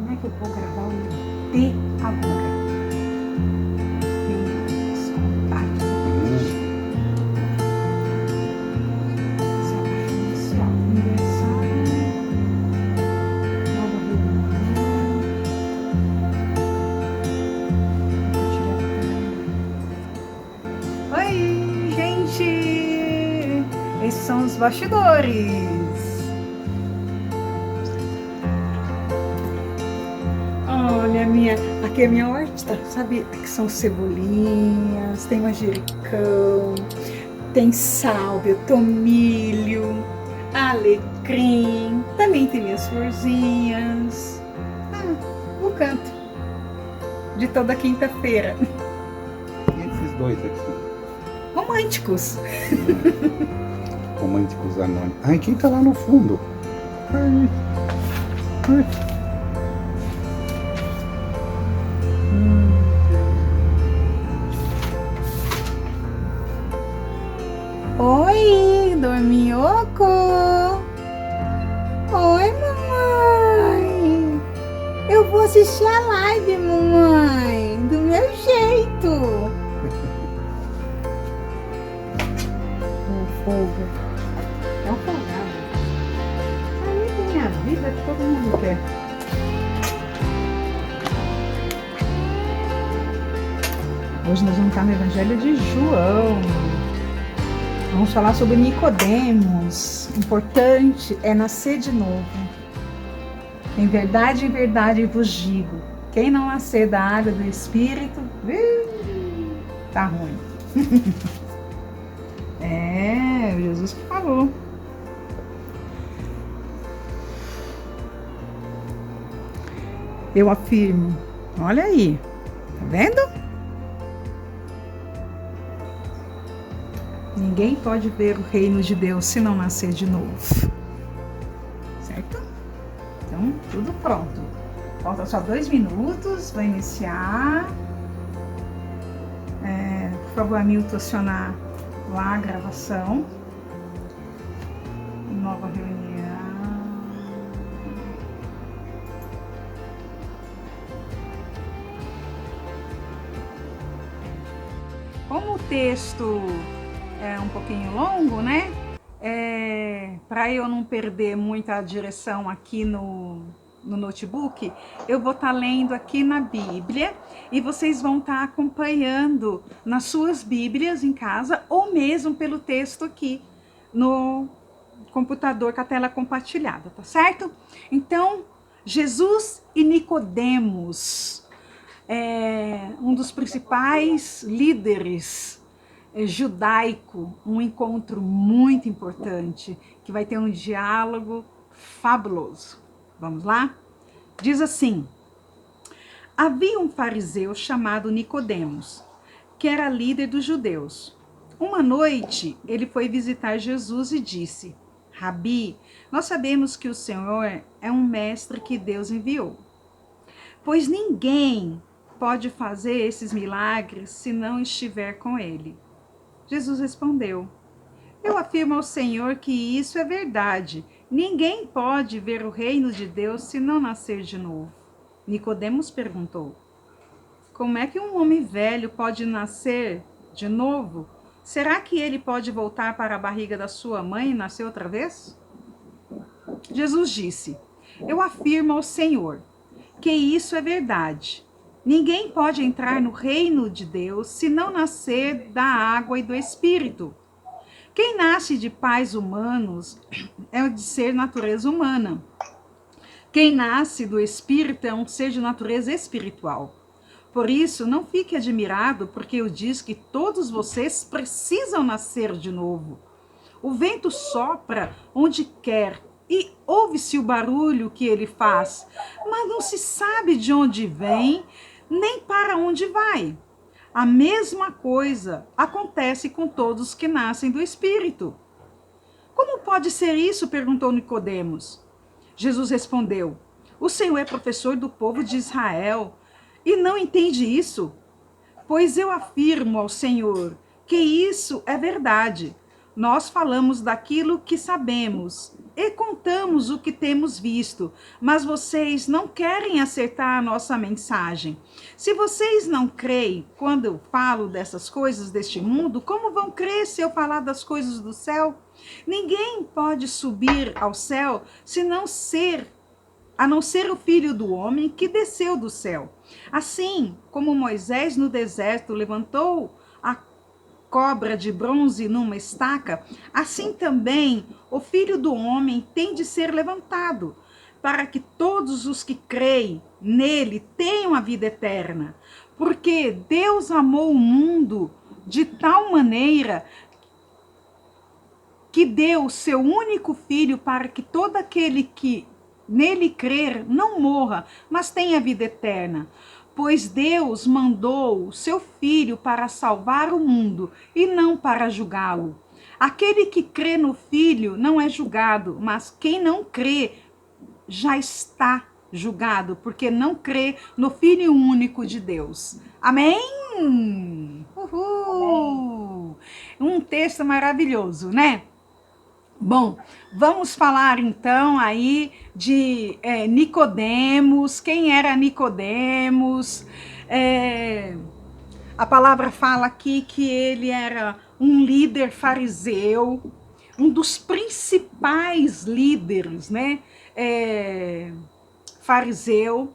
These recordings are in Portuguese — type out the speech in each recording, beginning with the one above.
Como é que eu vou gravar o T agora? Tem contatos aqui. Essa inicial. Aniversário. Nova reunião. Oi, gente! Esses são os bastidores. Olha, aqui é a minha horta, sabe? Aqui são cebolinhas, tem manjericão, tem sálvia, tomilho, alecrim, também tem minhas florzinhas. O canto de toda quinta-feira. E esses dois aqui? Românticos. Românticos anônimos. Ai, quem tá lá no fundo? Ai. Ai. Oi, dorminhoco. Oi, mamãe. Eu vou assistir a live, mamãe, do meu jeito. O fogo. É um folgado. Aí tem a vida que todo mundo quer. Hoje nós vamos estar no Evangelho de João. Vamos falar sobre Nicodemos. O importante é nascer de novo. Em verdade vos digo, quem não nascer da água do Espírito, tá ruim. É, Jesus que falou. Eu afirmo, olha aí, tá vendo? Ninguém pode ver o reino de Deus se não nascer de novo. Certo? Então, tudo pronto. Falta só 2 minutos, vai iniciar. Por favor, Hamilton, acionar lá a gravação. Nova reunião. Como o texto é um pouquinho longo, né? Para eu não perder muita direção aqui no notebook, eu vou estar lendo aqui na Bíblia e vocês vão estar acompanhando nas suas Bíblias em casa ou mesmo pelo texto aqui no computador com a tela compartilhada, tá certo? Então, Jesus e Nicodemos, um dos principais líderes judaico, um encontro muito importante, que vai ter um diálogo fabuloso. Vamos lá? Diz assim: havia um fariseu chamado Nicodemos, que era líder dos judeus. Uma noite, ele foi visitar Jesus e disse: Rabi, nós sabemos que o Senhor é um mestre que Deus enviou, pois ninguém pode fazer esses milagres se não estiver com ele. Jesus respondeu: eu afirmo ao Senhor que isso é verdade. Ninguém pode ver o reino de Deus se não nascer de novo. Nicodemos perguntou: como é que um homem velho pode nascer de novo? Será que ele pode voltar para a barriga da sua mãe e nascer outra vez? Jesus disse: eu afirmo ao Senhor que isso é verdade. Ninguém pode entrar no reino de Deus se não nascer da água e do Espírito. Quem nasce de pais humanos é de ser natureza humana. Quem nasce do Espírito é um ser de natureza espiritual. Por isso, não fique admirado porque eu disse que todos vocês precisam nascer de novo. O vento sopra onde quer e ouve-se o barulho que ele faz, mas não se sabe de onde vem nem para onde vai. A mesma coisa acontece com todos que nascem do Espírito. Como pode ser isso? Perguntou Nicodemos. Jesus respondeu: o Senhor é professor do povo de Israel e não entende isso? Pois eu afirmo ao Senhor que isso é verdade. Nós falamos daquilo que sabemos e contamos o que temos visto, mas vocês não querem acertar a nossa mensagem. Se vocês não creem quando eu falo dessas coisas deste mundo, como vão crer se eu falar das coisas do céu? Ninguém pode subir ao céu a não ser o Filho do Homem que desceu do céu. Assim como Moisés no deserto levantou a cobra de bronze numa estaca, assim também o Filho do Homem tem de ser levantado, para que todos os que creem nele tenham a vida eterna. Porque Deus amou o mundo de tal maneira que deu o seu único filho para que todo aquele que nele crer não morra, mas tenha vida eterna. Pois Deus mandou o seu filho para salvar o mundo e não para julgá-lo. Aquele que crê no filho não é julgado, mas quem não crê já está julgado, porque não crê no Filho único de Deus. Amém? Uhul! Um texto maravilhoso, né? Bom, vamos falar então aí de Nicodemos. Quem era Nicodemos? A palavra fala aqui que ele era um líder fariseu, um dos principais líderes, né? Fariseu,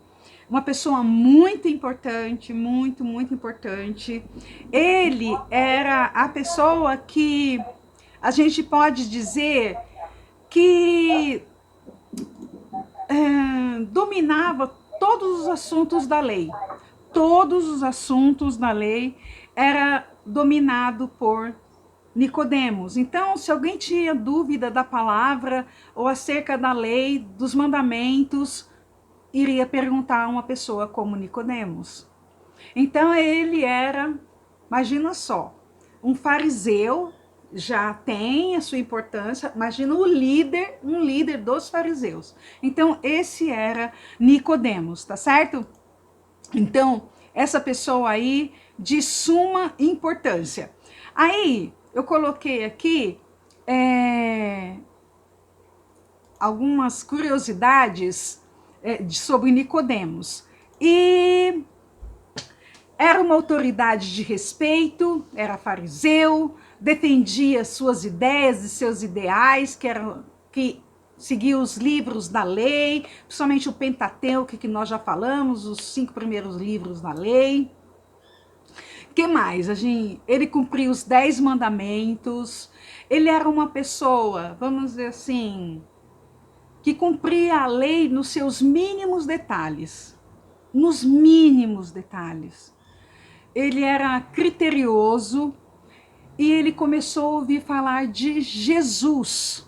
uma pessoa muito importante, muito importante. Ele era a pessoa que a gente pode dizer que dominava todos os assuntos da lei. Todos os assuntos da lei era dominado por Nicodemos. Então, se alguém tinha dúvida da palavra ou acerca da lei, dos mandamentos, iria perguntar a uma pessoa como Nicodemos. Então, ele era, imagina só, um fariseu, já tem a sua importância, imagina um líder dos fariseus. Então, esse era Nicodemos, tá certo? Então, essa pessoa aí de suma importância. Aí, eu coloquei aqui algumas curiosidades sobre Nicodemos. E era uma autoridade de respeito, era fariseu, defendia suas ideias e seus ideais, que seguia os livros da lei, principalmente o Pentateuco, que nós já falamos, os 5 primeiros livros da lei. Que mais? Ele cumpriu os 10 mandamentos. Ele era uma pessoa, vamos dizer assim, que cumpria a lei nos seus mínimos detalhes. Nos mínimos detalhes. Ele era criterioso e ele começou a ouvir falar de Jesus,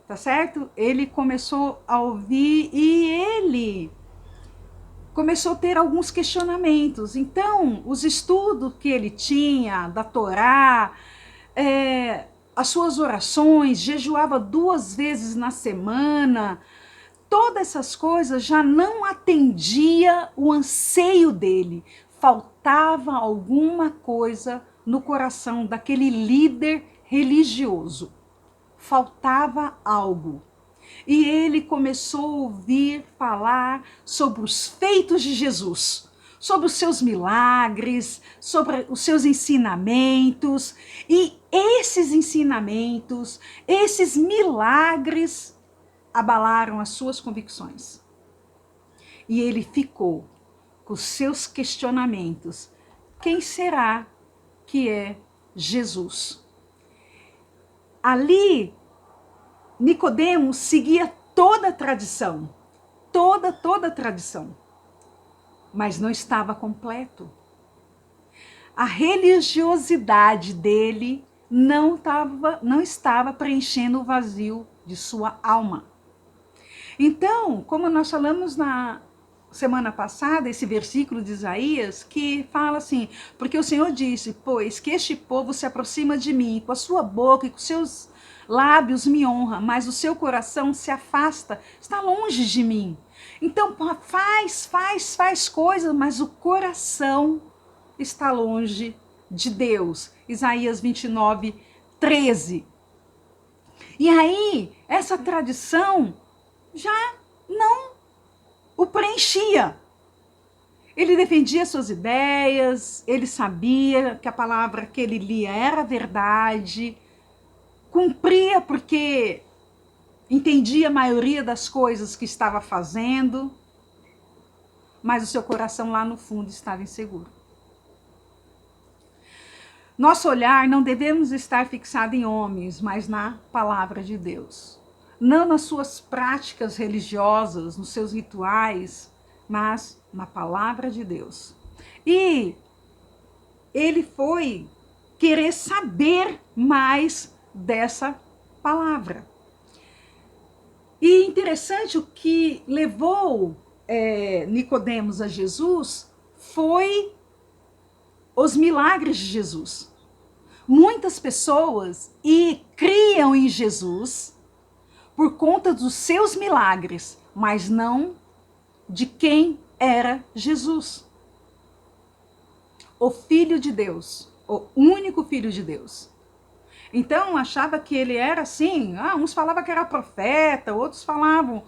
tá certo? Ele começou a ouvir e ele começou a ter alguns questionamentos. Então, os estudos que ele tinha da Torá, as suas orações, jejuava 2 vezes na semana, todas essas coisas já não atendia o anseio dele. Faltava alguma coisa no coração daquele líder religioso. Faltava algo. E ele começou a ouvir falar sobre os feitos de Jesus, sobre os seus milagres, sobre os seus ensinamentos. E esses ensinamentos, esses milagres, abalaram as suas convicções. E ele ficou com seus questionamentos. Quem será que é Jesus? Ali, Nicodemos seguia toda a tradição, toda a tradição, mas não estava completo. A religiosidade dele não estava preenchendo o vazio de sua alma. Então, como nós falamos na semana passada, esse versículo de Isaías, que fala assim, porque o Senhor disse, pois que este povo se aproxima de mim, com a sua boca e com seus lábios me honra, mas o seu coração se afasta, está longe de mim. Então faz coisas, mas o coração está longe de Deus. Isaías 29, 13. E aí, essa tradição já não o preenchia. Ele defendia suas ideias, ele sabia que a palavra que ele lia era verdade, cumpria porque entendia a maioria das coisas que estava fazendo, mas o seu coração lá no fundo estava inseguro. Nosso olhar não devemos estar fixado em homens, mas na palavra de Deus. Não nas suas práticas religiosas, nos seus rituais, mas na palavra de Deus. E ele foi querer saber mais dessa palavra. E interessante, o que levou Nicodemos a Jesus foi os milagres de Jesus. Muitas pessoas criam em Jesus por conta dos seus milagres, mas não de quem era Jesus. O Filho de Deus, o único Filho de Deus. Então, achava que ele era assim, uns falavam que era profeta, outros falavam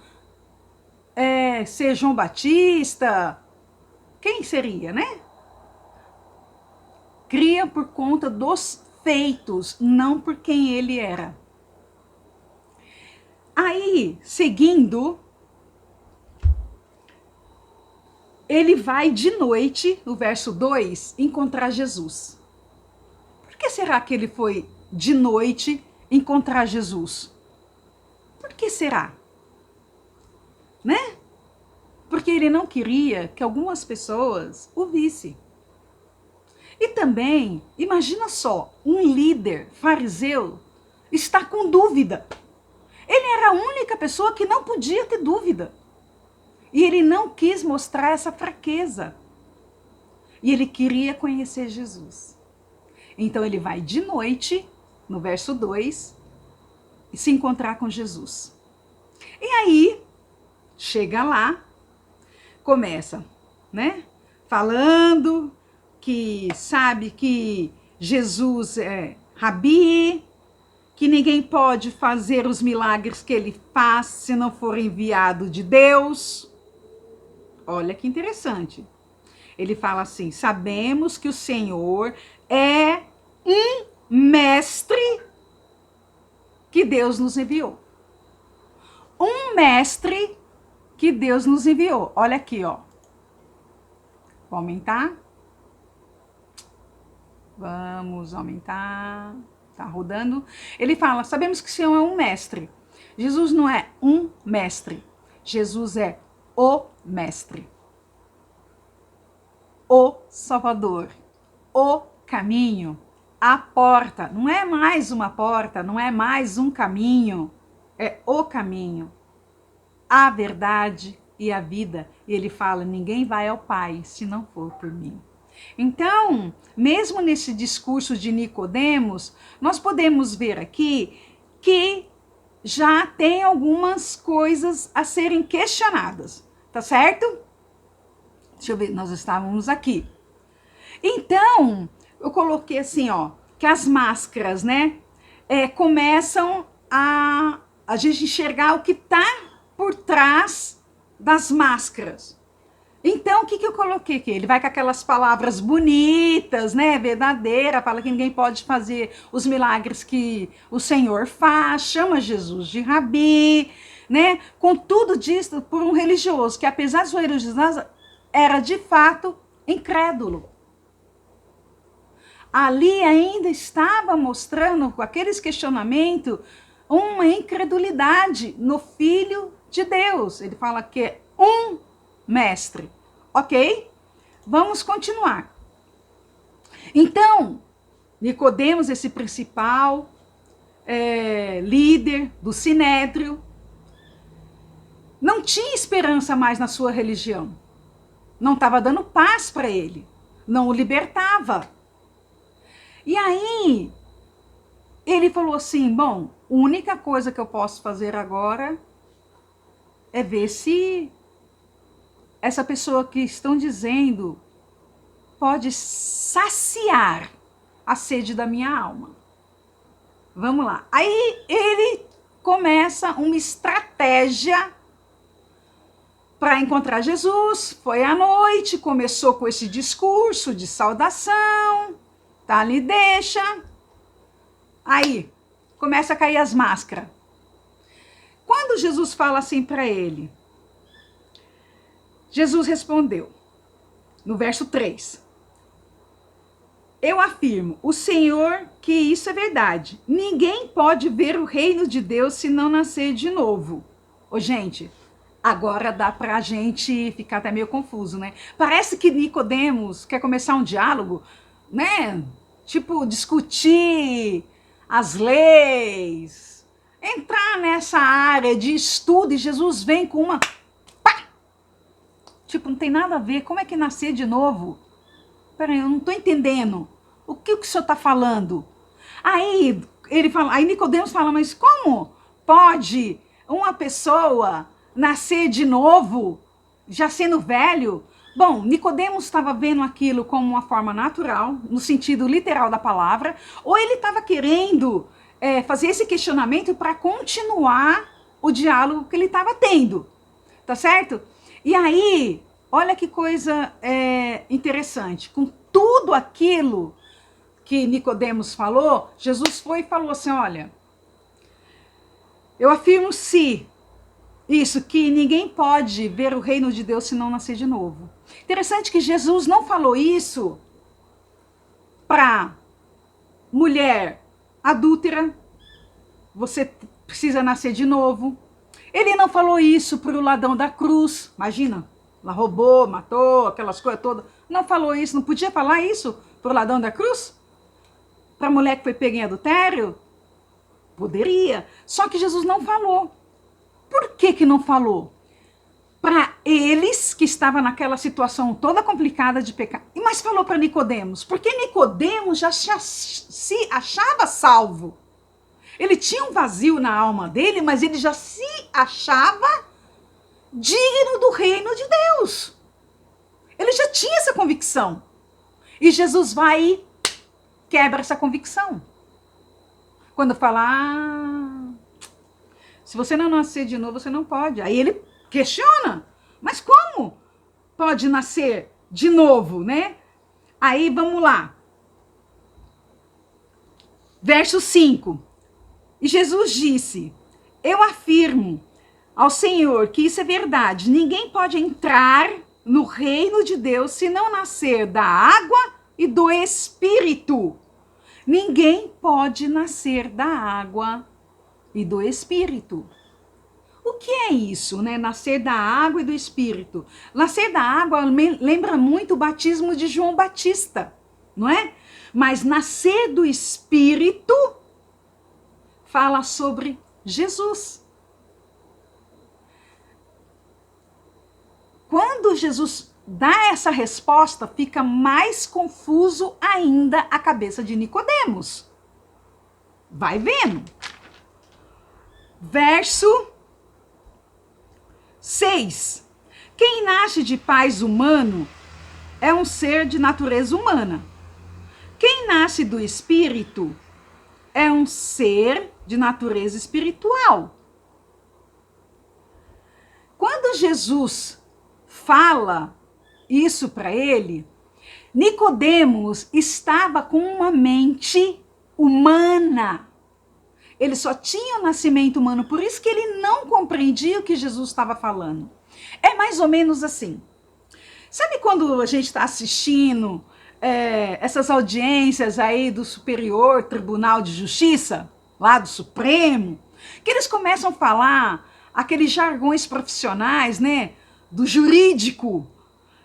ser João Batista. Quem seria, né? Cria por conta dos feitos, não por quem ele era. Aí, seguindo, ele vai de noite, no verso 2, encontrar Jesus. Por que será que ele foi de noite encontrar Jesus? Por que será? Né? Porque ele não queria que algumas pessoas o vissem. E também, imagina só, um líder fariseu está com dúvida. Ele era a única pessoa que não podia ter dúvida. E ele não quis mostrar essa fraqueza. E ele queria conhecer Jesus. Então ele vai de noite, no verso 2, e se encontrar com Jesus. E aí, chega lá, começa, né? Falando que sabe que Jesus é Rabi, que ninguém pode fazer os milagres que ele faz se não for enviado de Deus. Olha que interessante. Ele fala assim: sabemos que o Senhor é um mestre que Deus nos enviou. Um mestre que Deus nos enviou. Olha aqui, ó. Vou aumentar. Vamos aumentar. Tá rodando. Ele fala: sabemos que o Senhor é um mestre. Jesus não é um mestre. Jesus é o mestre. O Salvador. O caminho. A porta. Não é mais uma porta, não é mais um caminho. É o caminho. A verdade e a vida. E ele fala: ninguém vai ao Pai se não for por mim. Então, mesmo nesse discurso de Nicodemos, nós podemos ver aqui que já tem algumas coisas a serem questionadas, tá certo? Deixa eu ver, nós estávamos aqui. Então, eu coloquei assim, ó, que as máscaras, né, começam a gente enxergar o que tá por trás das máscaras. Então, o que eu coloquei aqui? Ele vai com aquelas palavras bonitas, né, verdadeira, fala que ninguém pode fazer os milagres que o Senhor faz, chama Jesus de Rabi, né, com tudo disso por um religioso, que apesar de sua religiosidade, era de fato incrédulo. Ali ainda estava mostrando, com aqueles questionamentos, uma incredulidade no Filho de Deus. Ele fala que é um mestre. Ok? Vamos continuar. Então, Nicodemos, esse principal líder do Sinédrio, não tinha esperança mais na sua religião. Não estava dando paz para ele. Não o libertava. E aí, ele falou assim: bom, a única coisa que eu posso fazer agora é ver se essa pessoa que estão dizendo pode saciar a sede da minha alma. Vamos lá. Aí ele começa uma estratégia para encontrar Jesus. Foi à noite, começou com esse discurso de saudação, tá ali, deixa. Aí, começa a cair as máscaras. Quando Jesus fala assim para ele, Jesus respondeu, no verso 3, eu afirmo, o Senhor, que isso é verdade. Ninguém pode ver o reino de Deus se não nascer de novo. Ô, gente, agora dá pra gente ficar até meio confuso, né? Parece que Nicodemos quer começar um diálogo, né? Tipo, discutir as leis, entrar nessa área de estudo, e Jesus vem com uma... Pá! Tipo, não tem nada a ver. Como é que nascer de novo? Peraí, eu não tô entendendo. O que o senhor está falando? Aí Nicodemos fala, mas como pode uma pessoa nascer de novo, já sendo velho? Bom, Nicodemos estava vendo aquilo como uma forma natural, no sentido literal da palavra, ou ele estava querendo fazer esse questionamento para continuar o diálogo que ele estava tendo, tá certo? E aí, olha que coisa interessante, com tudo aquilo que Nicodemos falou, Jesus foi e falou assim, olha, eu afirmo que ninguém pode ver o reino de Deus se não nascer de novo. Interessante que Jesus não falou isso para mulher adúltera, você precisa nascer de novo. Ele não falou isso para o ladrão da cruz, imagina, ela roubou, matou, aquelas coisas todas. Não falou isso, não podia falar isso para o ladrão da cruz? Para a mulher que foi pega em adultério? Poderia. Só que Jesus não falou. Por que não falou? Para eles que estavam naquela situação toda complicada de pecar. Mas falou para Nicodemos. Porque Nicodemos já se achava salvo. Ele tinha um vazio na alma dele, mas ele já se achava digno do reino de Deus. Ele já tinha essa convicção. E Jesus vai e quebra essa convicção. Quando fala, se você não nascer de novo, você não pode. Aí ele questiona, mas como pode nascer de novo, né? Aí vamos lá. Verso 5. E Jesus disse, eu afirmo ao Senhor que isso é verdade. Ninguém pode entrar no reino de Deus se não nascer da água e do Espírito. Ninguém pode nascer da água e do Espírito. O que é isso, né? Nascer da água e do Espírito. Nascer da água lembra muito o batismo de João Batista, não é? Mas nascer do Espírito fala sobre Jesus. Quando Jesus dá essa resposta, fica mais confuso ainda a cabeça de Nicodemos. Vai vendo. Verso 6. Quem nasce de pais humano é um ser de natureza humana. Quem nasce do Espírito é um ser de natureza espiritual. Quando Jesus fala isso para ele, Nicodemos estava com uma mente humana. Ele só tinha o nascimento humano, por isso que ele não compreendia o que Jesus estava falando. É mais ou menos assim. Sabe quando a gente está assistindo essas audiências aí do Superior Tribunal de Justiça, lá do Supremo, que eles começam a falar aqueles jargões profissionais, né, do jurídico,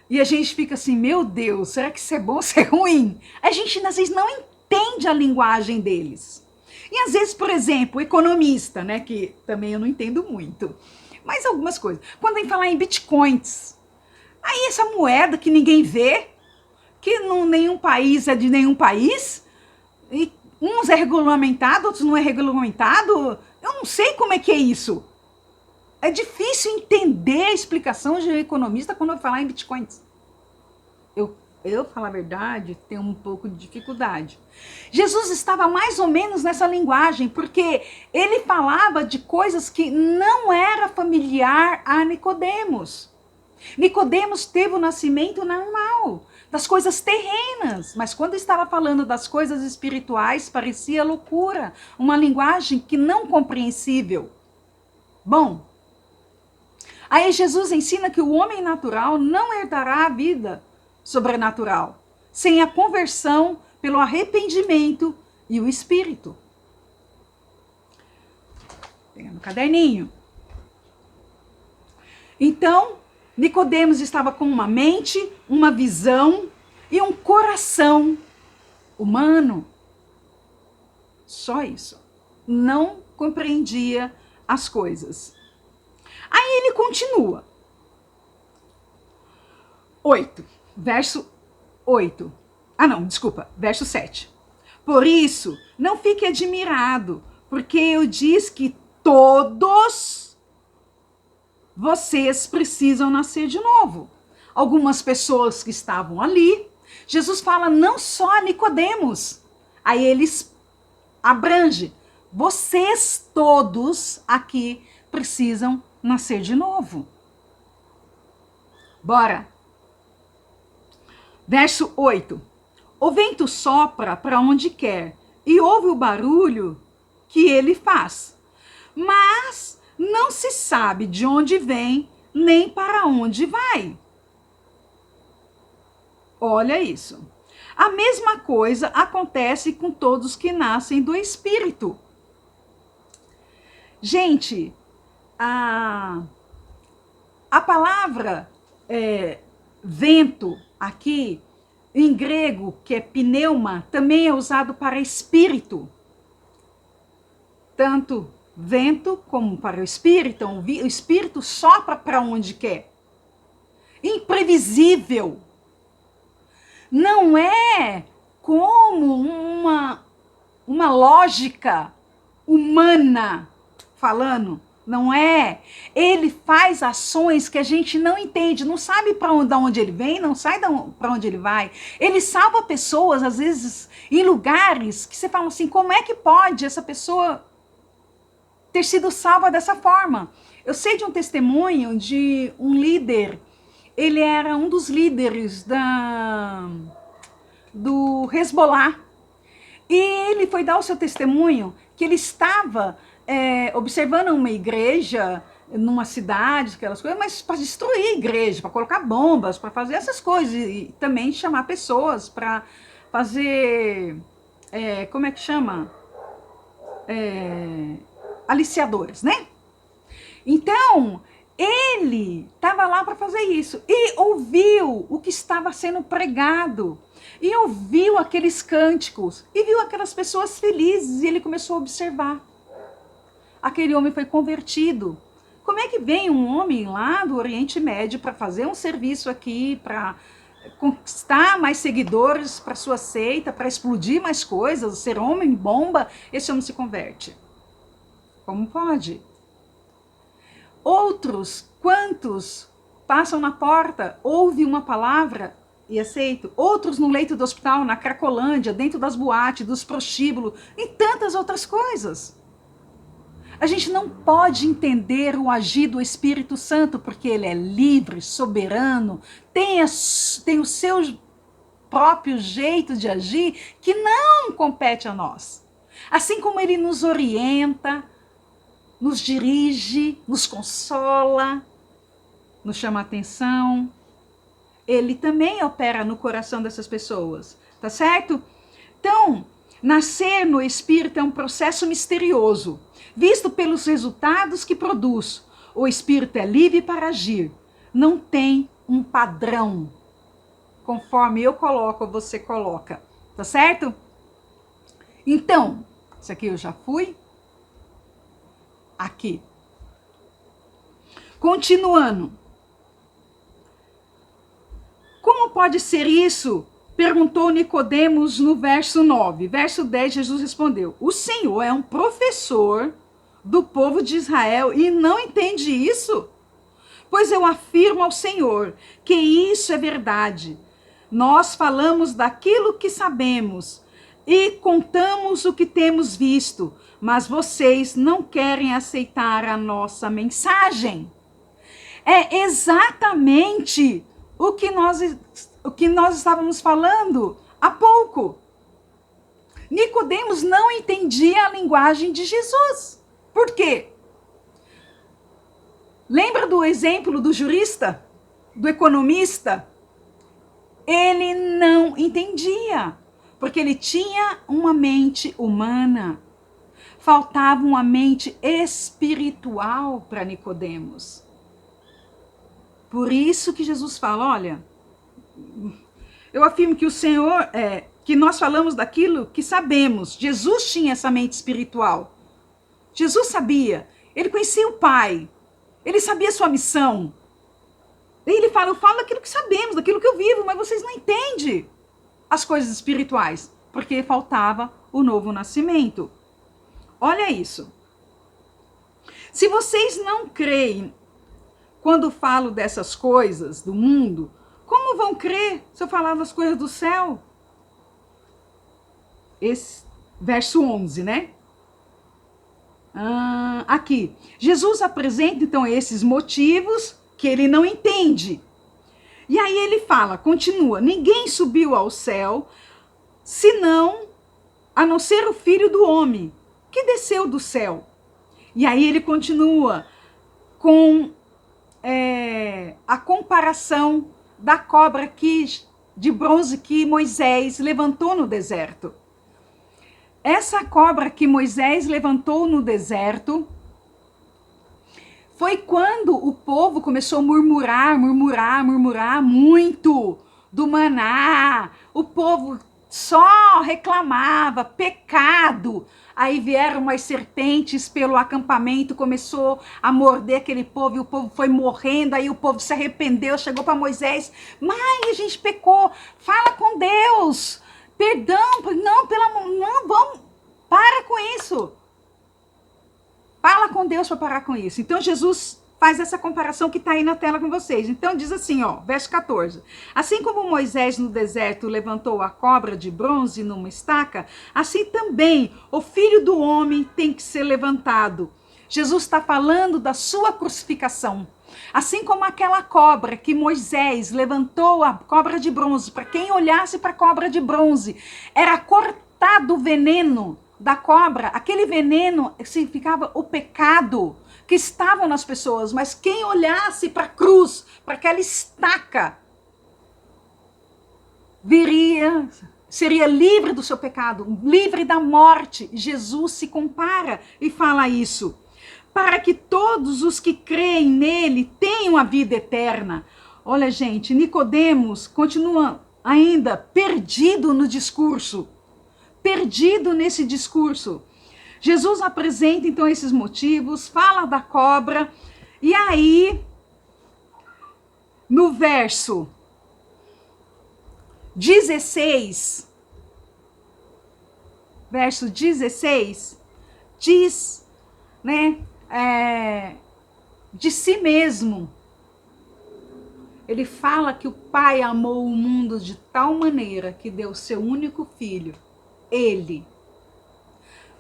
e a gente fica assim, meu Deus, será que isso é bom ou isso é ruim? A gente às vezes não entende a linguagem deles. E às vezes, por exemplo, economista, né, que também eu não entendo muito, mas algumas coisas. Quando vem falar em bitcoins, aí essa moeda que ninguém vê, que nenhum país é de nenhum país, e uns é regulamentado, outros não é regulamentado, eu não sei como é que é isso. É difícil entender a explicação de um economista quando eu falar em bitcoins. Eu Eu, falar a verdade, tenho um pouco de dificuldade. Jesus estava mais ou menos nessa linguagem, porque ele falava de coisas que não era familiar a Nicodemos. Nicodemos teve o nascimento normal, das coisas terrenas, mas quando estava falando das coisas espirituais, parecia loucura, uma linguagem que não compreensível. Bom, aí Jesus ensina que o homem natural não herdará a vida sobrenatural, sem a conversão pelo arrependimento e o Espírito. Pega no caderninho. Então, Nicodemos estava com uma mente, uma visão e um coração humano. Só isso. Não compreendia as coisas. Aí ele continua. 8. Verso 8. Verso 7. Por isso, não fique admirado, porque eu disse que todos vocês precisam nascer de novo. Algumas pessoas que estavam ali, Jesus fala não só a Nicodemos, aí eles abrange. Vocês todos aqui precisam nascer de novo. Bora. Verso 8. O vento sopra para onde quer e ouve o barulho que ele faz, mas não se sabe de onde vem nem para onde vai. Olha isso. A mesma coisa acontece com todos que nascem do Espírito. Gente, a palavra vento aqui, em grego, que é pneuma, também é usado para espírito. Tanto vento como para o espírito. O espírito sopra para onde quer. Imprevisível. Não é como uma lógica humana falando. Não é. Ele faz ações que a gente não entende, não sabe para onde ele vem, não sabe para onde ele vai. Ele salva pessoas, às vezes, em lugares que você fala assim, como é que pode essa pessoa ter sido salva dessa forma? Eu sei de um testemunho de um líder, ele era um dos líderes do Hezbollah, e ele foi dar o seu testemunho que ele estava observando uma igreja numa cidade, aquelas coisas, mas para destruir a igreja, para colocar bombas, para fazer essas coisas, e também chamar pessoas para fazer, como é que chama? Aliciadores, né? Então, ele estava lá para fazer isso, e ouviu o que estava sendo pregado, e ouviu aqueles cânticos, e viu aquelas pessoas felizes, e ele começou a observar. Aquele homem foi convertido. Como é que vem um homem lá do Oriente Médio para fazer um serviço aqui, para conquistar mais seguidores para sua seita, para explodir mais coisas, ser homem bomba, esse homem se converte? Como pode? Outros, quantos passam na porta, ouvem uma palavra e aceitam? Outros no leito do hospital, na Cracolândia, dentro das boates, dos prostíbulos e tantas outras coisas. A gente não pode entender o agir do Espírito Santo, porque ele é livre, soberano, tem o seu próprio jeito de agir que não compete a nós. Assim como ele nos orienta, nos dirige, nos consola, nos chama a atenção, ele também opera no coração dessas pessoas, tá certo? Então, nascer no Espírito é um processo misterioso, visto pelos resultados que produz. O Espírito é livre para agir, não tem um padrão, conforme eu coloco, você coloca, tá certo? Então, isso aqui eu já fui. Aqui. Continuando. Como pode ser isso? Perguntou Nicodemos no verso 9. Verso 10, Jesus respondeu: o Senhor é um professor do povo de Israel e não entende isso? Pois eu afirmo ao Senhor que isso é verdade. Nós falamos daquilo que sabemos e contamos o que temos visto, mas vocês não querem aceitar a nossa mensagem. É exatamente o que nós estávamos falando há pouco. Nicodemos não entendia a linguagem de Jesus. Por quê? Lembra do exemplo do jurista, do economista? Ele não entendia, porque ele tinha uma mente humana. Faltava uma mente espiritual para Nicodemos. Por isso que Jesus fala, olha, eu afirmo que o Senhor, que nós falamos daquilo que sabemos. Jesus tinha essa mente espiritual. Jesus sabia, ele conhecia o Pai, ele sabia a sua missão. E ele fala, eu falo daquilo que sabemos, daquilo que eu vivo, mas vocês não entendem as coisas espirituais, porque faltava o novo nascimento. Olha isso. Se vocês não creem quando falo dessas coisas do mundo, como vão crer se eu falar das coisas do céu? Esse, verso 11, né? Aqui. Jesus apresenta, então, esses motivos que ele não entende. E aí ele fala, continua, ninguém subiu ao céu, senão, a não ser o Filho do Homem, que desceu do céu. E aí ele continua com a comparação da cobra de bronze que Moisés levantou no deserto. Essa cobra que Moisés levantou no deserto foi quando o povo começou a murmurar muito do maná. O povo só reclamava, pecado. Aí vieram umas serpentes pelo acampamento, começou a morder aquele povo, e o povo foi morrendo, aí o povo se arrependeu, chegou para Moisés, mãe, a gente pecou, fala com Deus, perdão, não, vamos, para com isso. Fala com Deus para parar com isso. Então Jesus faz essa comparação que está aí na tela com vocês. Então diz assim, ó, verso 14. Assim como Moisés no deserto levantou a cobra de bronze numa estaca, assim também o Filho do Homem tem que ser levantado. Jesus está falando da sua crucificação. Assim como aquela cobra que Moisés levantou, a cobra de bronze, para quem olhasse para a cobra de bronze, era cortado o veneno da cobra, aquele veneno significava o pecado que estavam nas pessoas, mas quem olhasse para a cruz, para aquela estaca, seria livre do seu pecado, livre da morte. Jesus se compara e fala isso, para que todos os que creem nele tenham a vida eterna. Olha, gente, Nicodemos continua ainda perdido no discurso, perdido nesse discurso. Jesus apresenta então esses motivos, fala da cobra, e aí, no verso 16, diz, né, de si mesmo. Ele fala que o Pai amou o mundo de tal maneira que deu seu único filho, ele,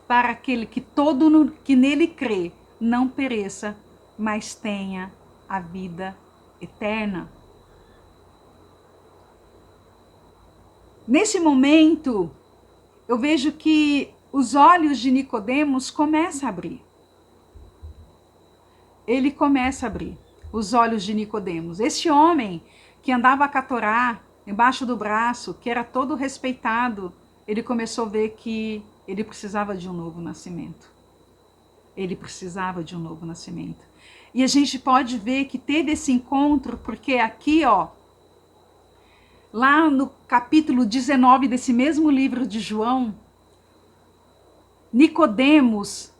para aquele que todo que nele crê não pereça, mas tenha a vida eterna. Nesse momento, eu vejo que os olhos de Nicodemos começam a abrir. Ele começa a abrir os olhos de Nicodemos. Esse homem que andava a catorar embaixo do braço, que era todo respeitado, ele começou a ver que ele precisava de um novo nascimento. Ele precisava de um novo nascimento. E a gente pode ver que teve esse encontro, porque aqui, ó, lá no capítulo 19 desse mesmo livro de João, Nicodemos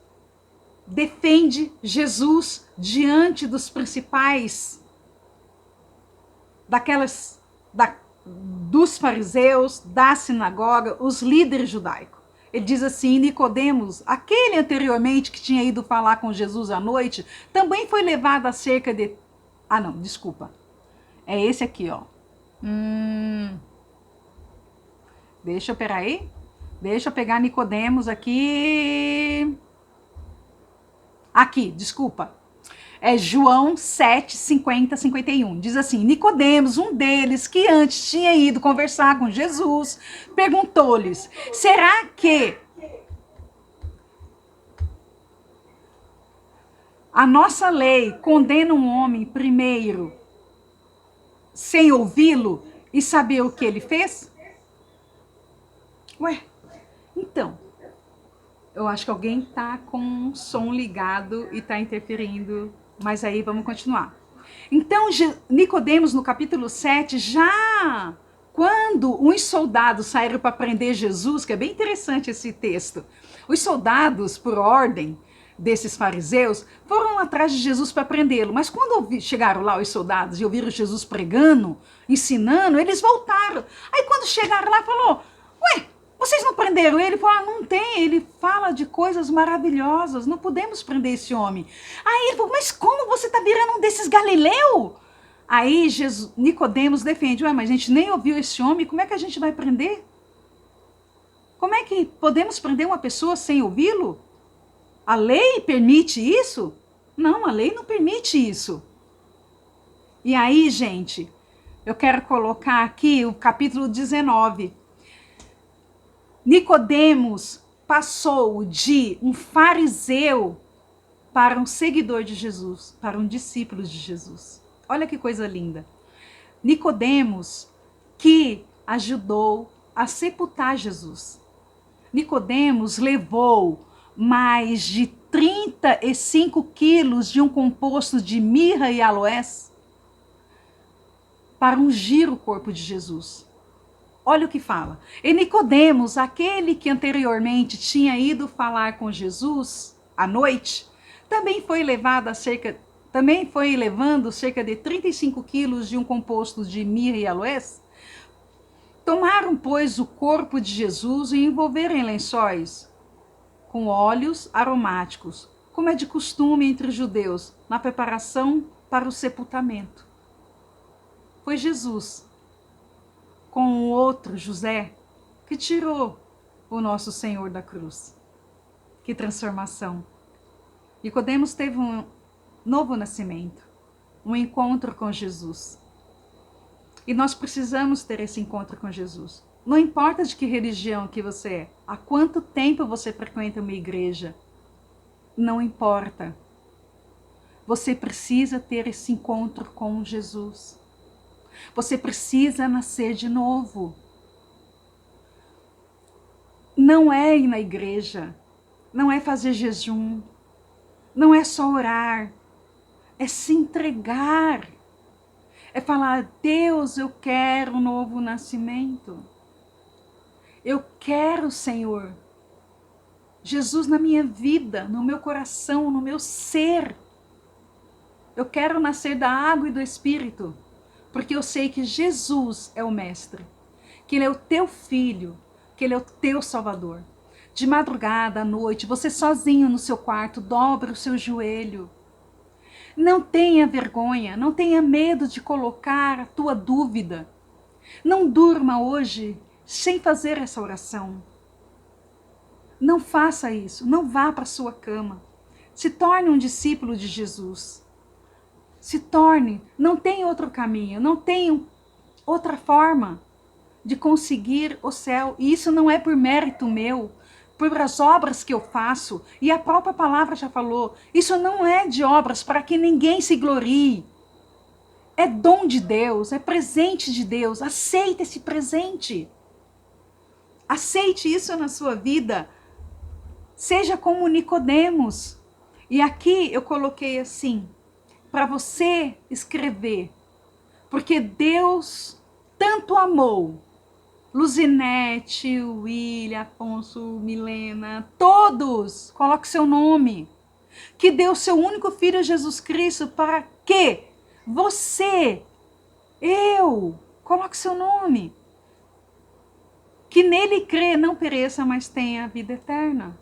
defende Jesus diante dos principais, dos fariseus, da sinagoga, os líderes judaicos. Ele diz assim, Nicodemos, aquele anteriormente que tinha ido falar com Jesus à noite, também foi levado a cerca de... Ah, não, desculpa. É esse aqui, ó. Peraí. Deixa eu pegar Nicodemos aqui. Aqui, desculpa. É João 7, 50, 51. Diz assim: Nicodemos, um deles que antes tinha ido conversar com Jesus, perguntou-lhes: será que a nossa lei condena um homem primeiro sem ouvi-lo e saber o que ele fez? Ué, então, eu acho que alguém está com um som ligado e está interferindo, mas aí vamos continuar. Então, Nicodemos, no capítulo 7, já quando uns soldados saíram para prender Jesus, que é bem interessante esse texto, os soldados, por ordem desses fariseus, foram atrás de Jesus para prendê-lo, mas quando chegaram lá os soldados e ouviram Jesus pregando, ensinando, eles voltaram. Aí quando chegaram lá, falou: ué, vocês não prenderam ele? Ele falou: ah, não tem, ele fala de coisas maravilhosas, não podemos prender esse homem. Aí ele falou: mas como você está virando um desses galileu? Aí Nicodemos defende: ué, mas a gente nem ouviu esse homem, como é que a gente vai prender? Como é que podemos prender uma pessoa sem ouvi-lo? A lei permite isso? Não, a lei não permite isso. E aí, gente, eu quero colocar aqui o capítulo 19. Nicodemos passou de um fariseu para um seguidor de Jesus, para um discípulo de Jesus. Olha que coisa linda. Nicodemos que ajudou a sepultar Jesus. Nicodemos levou mais de 35 quilos de um composto de mirra e aloés para ungir o corpo de Jesus. Olha o que fala. E Nicodemos, aquele que anteriormente tinha ido falar com Jesus à noite, também foi levando cerca de 35 quilos de um composto de mirra e aloés. Tomaram, pois, o corpo de Jesus e envolveram em lençóis com óleos aromáticos, como é de costume entre os judeus, na preparação para o sepultamento. Foi Jesus, com o outro José, que tirou o nosso Senhor da cruz. Que transformação! Nicodemos teve um novo nascimento, um encontro com Jesus. E nós precisamos ter esse encontro com Jesus. Não importa de que religião que você é, há quanto tempo você frequenta uma igreja, não importa. Você precisa ter esse encontro com Jesus. Você precisa nascer de novo. Não é ir na igreja, não é fazer jejum, não é só orar, é se entregar. É falar: Deus, eu quero um novo nascimento. Eu quero, Senhor, Jesus na minha vida, no meu coração, no meu ser. Eu quero nascer da água e do Espírito, porque eu sei que Jesus é o Mestre, que Ele é o teu Filho, que Ele é o teu Salvador. De madrugada, à noite, você sozinho no seu quarto, dobre o seu joelho. Não tenha vergonha, não tenha medo de colocar a tua dúvida. Não durma hoje sem fazer essa oração. Não faça isso, não vá para a sua cama. Se torne um discípulo de Jesus. Se torne, não tem outro caminho, não tem outra forma de conseguir o céu. E isso não é por mérito meu, por as obras que eu faço. E a própria palavra já falou, isso não é de obras para que ninguém se glorie. É dom de Deus, é presente de Deus. Aceite esse presente. Aceite isso na sua vida. Seja como Nicodemos. E aqui eu coloquei assim, para você escrever. Porque Deus tanto amou Luzinete, William, Afonso, Milena, todos, coloque seu nome, que deu seu único filho Jesus Cristo para que você, eu, coloque seu nome, que nele crê, não pereça, mas tenha a vida eterna.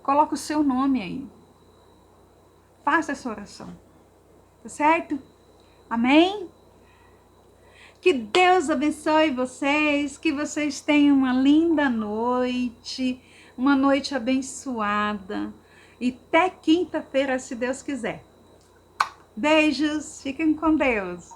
Coloque o seu nome aí. Faça essa oração. Tá certo? Amém? Que Deus abençoe vocês, que vocês tenham uma linda noite, uma noite abençoada. E até quinta-feira, se Deus quiser. Beijos, fiquem com Deus.